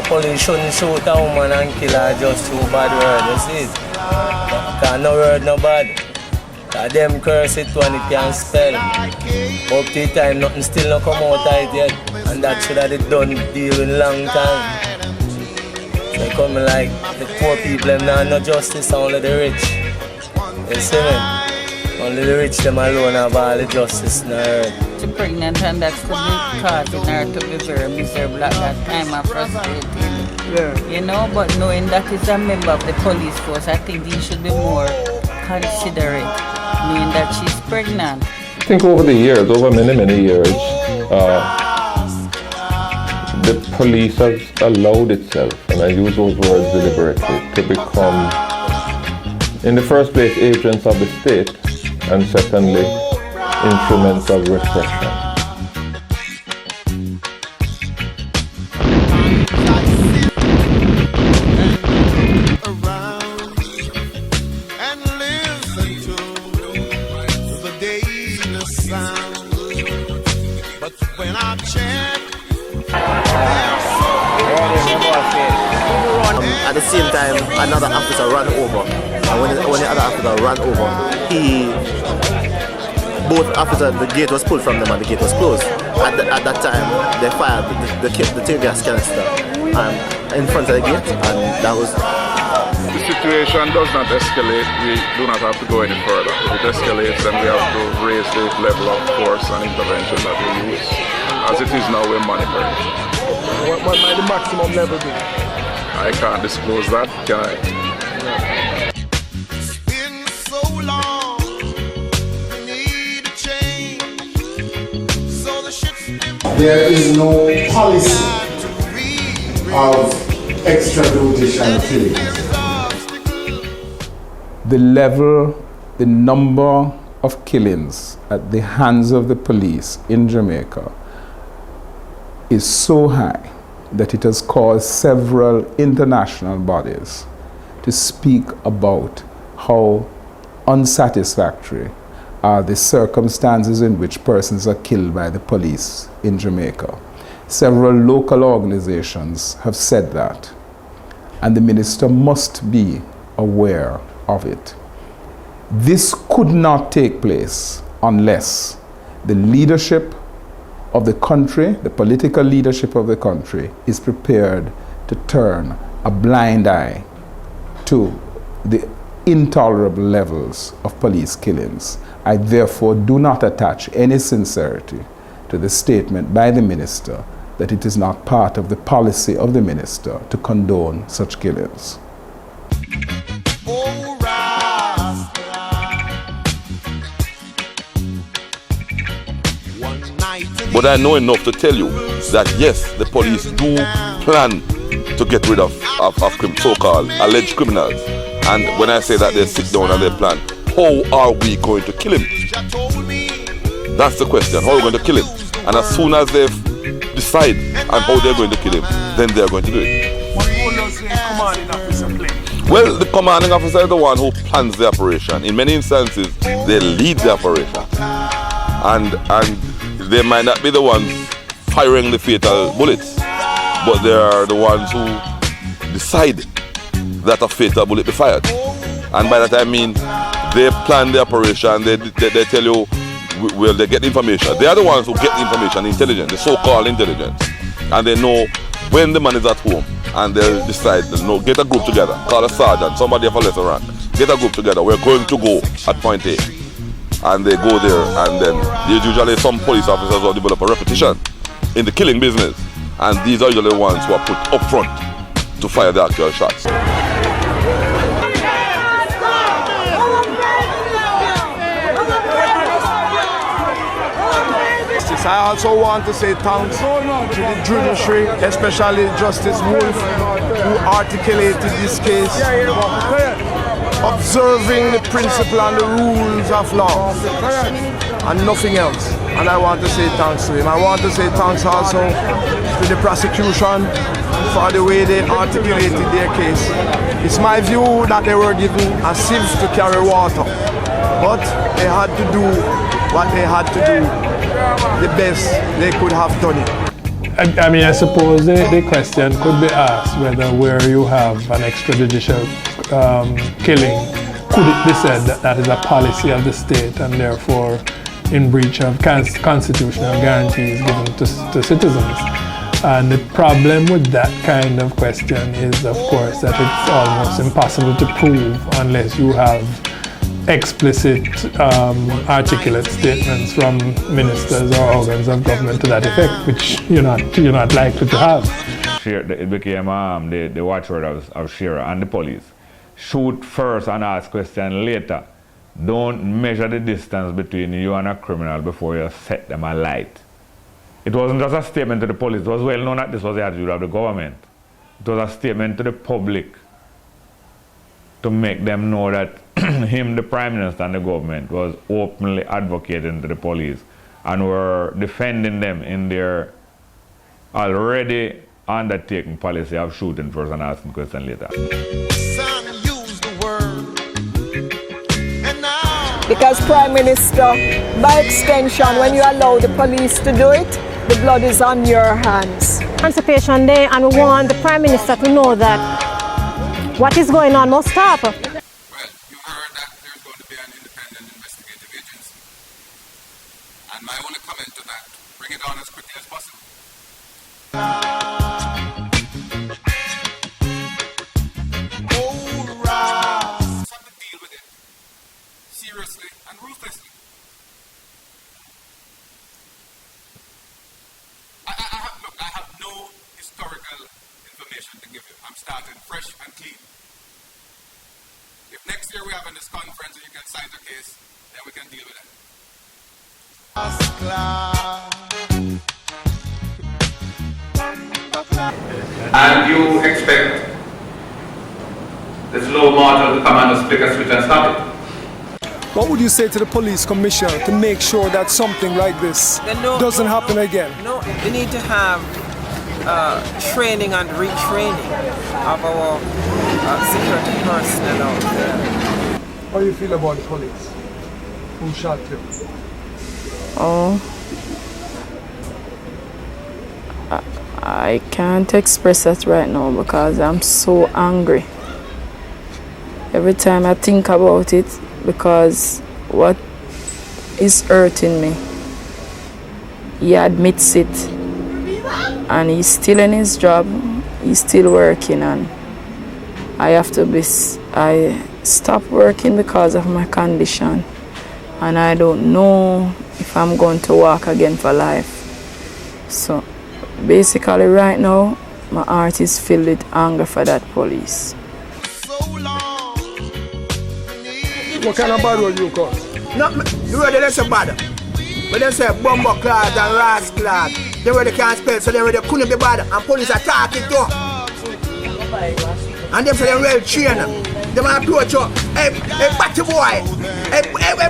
police shouldn't shoot a woman and kill her just through bad word, you see it? Because no word no bad. Because them curse it when it can spell. Up to the time nothing still not come out of it yet. And that should have been done deal in long time. They come like the poor people them now no justice, only the rich. You see me? Only the rich them alone have all the justice in the earth. She's pregnant and that's the big causing her to be very miserable at that time and frustrated. Yeah. You know, but knowing that he's a member of the police force, I think he should be more considerate, knowing that she's pregnant. I think over the years, over many years, the police has allowed itself, and I use those words deliberately, to become, in the first place, agents of the state, and secondly, instruments of repression. At the same time, another officer ran over, and when the other officer ran over, both officers, the gate was pulled from them and the gate was closed. At that time, they fired the tear gas canister in front of the gate, and that was... The situation does not escalate. We do not have to go any further. If it escalates, then we have to raise the level of force and intervention that we use. As it is now, we're monitoring. What might the maximum level be? I can't disclose that, can I? It's been so long, we need a change. So the shit's been... There is no policy of extrajudicial killings. The level, the number of killings at the hands of the police in Jamaica is so high that it has caused several international bodies to speak about how unsatisfactory are the circumstances in which persons are killed by the police in Jamaica. Several local organizations have said that, and the minister must be aware of it. This could not take place unless the leadership of the country, the political leadership of the country, is prepared to turn a blind eye to the intolerable levels of police killings. I therefore do not attach any sincerity to the statement by the minister that it is not part of the policy of the minister to condone such killings. But I know enough to tell you that yes, the police do plan to get rid of so-called alleged criminals. And when I say that they sit down and they plan, how are we going to kill him? That's the question. How are we going to kill him? And as soon as they decide on how they're going to kill him, then they're going to do it. What role does the commanding officer play? Well, the commanding officer is the one who plans the operation. In many instances, they lead the operation. And they might not be the ones firing the fatal bullets, but they are the ones who decide that a fatal bullet be fired. And by that I mean they plan the operation, they tell you, well, they get information. They are the ones who get the information, intelligence, the so-called intelligence. And they know when the man is at home, and they'll decide, no, get a group together, call a sergeant, somebody of a lesser rank, get a group together, we're going to go at point A. And they go there, and then there's usually some police officers who develop a reputation in the killing business, and these are usually the ones who are put up front to fire the actual shots. I also want to say thanks to the judiciary, especially Justice Wolf, who articulated this case, observing the principle and the rules of law, and nothing else. And I want to say thanks to him. I want to say thanks also to the prosecution for the way they articulated their case. It's my view that they were given a sieve to carry water, but they had to do what they had to do, the best they could have done it. I mean, I suppose the question could be asked whether where you have an extrajudicial killing, could it be said that that is a policy of the state and therefore in breach of constitutional guarantees given to citizens? And the problem with that kind of question is, of course, that it's almost impossible to prove unless you have explicit, articulate statements from ministers or organs of government to that effect, which you're not likely to have. It became the watchword of Shearer and the police. Shoot first and ask question later. Don't measure the distance between you and a criminal before you set them alight. It wasn't just a statement to the police. It was well known that this was the attitude of the government. It was a statement to the public to make them know that him, the Prime Minister and the government, was openly advocating to the police and were defending them in their already undertaken policy of shooting first and asking questions later. Because Prime Minister, by extension, when you allow the police to do it, the blood is on your hands. Emancipation Day, and we want the Prime Minister to know that what is going on must stop. Well, you heard that there's going to be an independent investigative agency. And my only comment to that, bring it on as quickly as possible. Have to deal with it seriously and ruthlessly. I have no historical information to give you. I'm starting fresh and clean. If next year we have this conference and you can cite a case, then we can deal with it. And you expect this low marshal to come and flick a switch and stop it? What would you say to the police commissioner to make sure that something like this doesn't happen again? No, we need to have training and retraining of our security personnel out there. How do you feel about the police who shot you? Oh, I can't express that right now because I'm so angry. Every time I think about it, because what is hurting me, he admits it, and he's still in his job, he's still working, and I stopped working because of my condition, and I don't know if I'm going to walk again for life. So basically right now, my heart is filled with anger for that police. What kind of bad word you call? No, the word they say bad. But they say bumbo clad and ras clad. They word they can't spell, so they word they couldn't be bad. And police attack it too. And them say they're well trained. They might approach you. Hey, batty boy. Hey,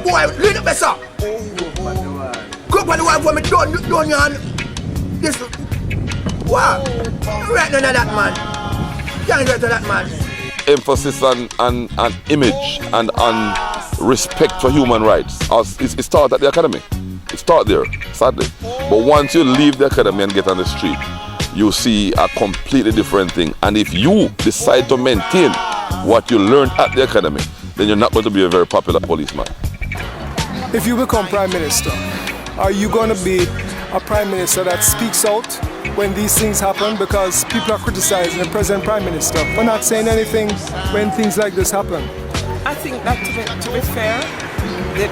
boy, lead up this up. Go up on the wall for me, don't you hand. This. Wow. Right none of that man. Can't get to that man. Emphasis on image and on respect for human rights. It starts at the academy. It starts there, sadly. But once you leave the academy and get on the street, you see a completely different thing. And if you decide to maintain what you learned at the academy, then you're not going to be a very popular policeman. If you become Prime Minister, are you going to be a Prime Minister that speaks out when these things happen? Because people are criticizing the present Prime Minister for not saying anything when things like this happen. I think that to be fair, the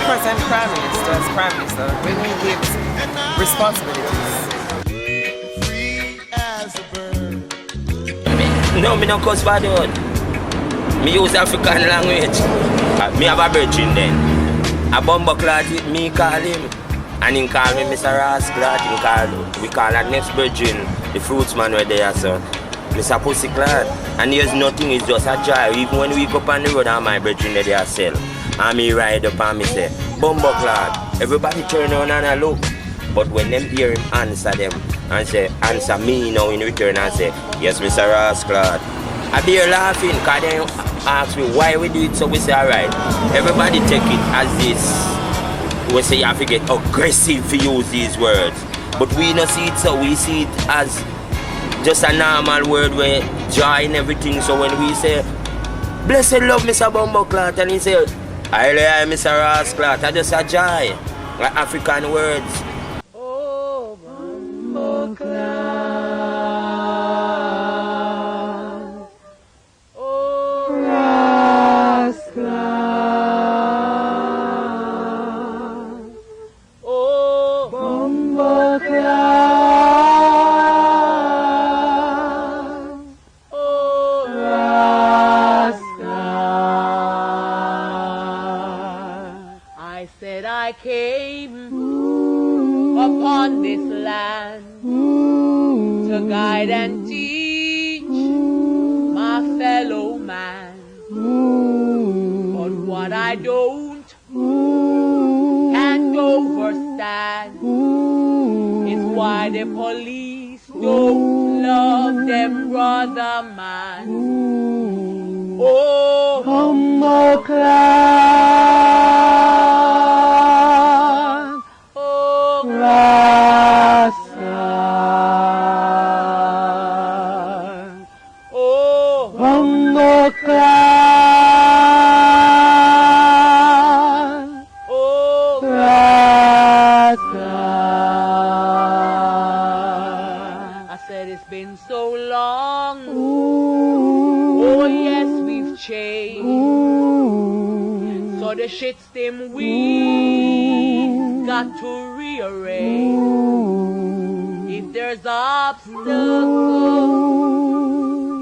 present Prime Minister as Prime Minister, when he gives responsibilities. No, me don't cuss bad word. Me use African language. Me have a virgin then. A bumbo clad with me call him. And he call me Mr. Rasclad. We call that next virgin, the fruits man where they are, so. Mr. Pussy Clad. And there's nothing, it's just a joy. Even when we go up on the road, and my virgin they are sell. And me ride up and me say, Bumbo Clad. Everybody turn around and I look. But when them hear him answer them, and say, answer me now in return, and say, yes, Mr. Rasclad. I be here laughing, because they ask me why we do it, so we say, alright. Everybody take it as this. We say you have to get aggressive to use these words. But we don't see it so, we see it as just a normal word where joy and everything. So when we say, blessed love Mr. Bumbleclot, and he say, I Mr. Rasclot, I just a joy, like African words. Oh, Bumbleclot. Oh, Rasclot. Oh, Bumbleclot. I came upon this land to guide and teach my fellow man. But what I don't can't overstand is why the police don't love them brother man. Oh, Bumbleclot. Oh, Rasclot. Oh, Bumbleclot. Oh, Rasclot. I said it's been so long. Oh, yes, we've changed. So the shit stem we got to rearrange. If there's obstacles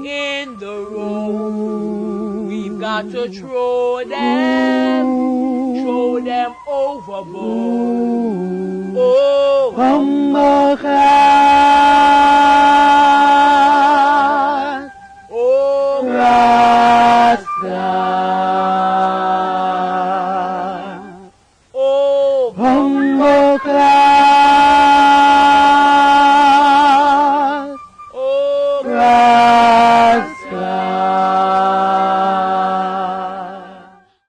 in the road, we've got to throw them overboard. Oh, Bumbleclot.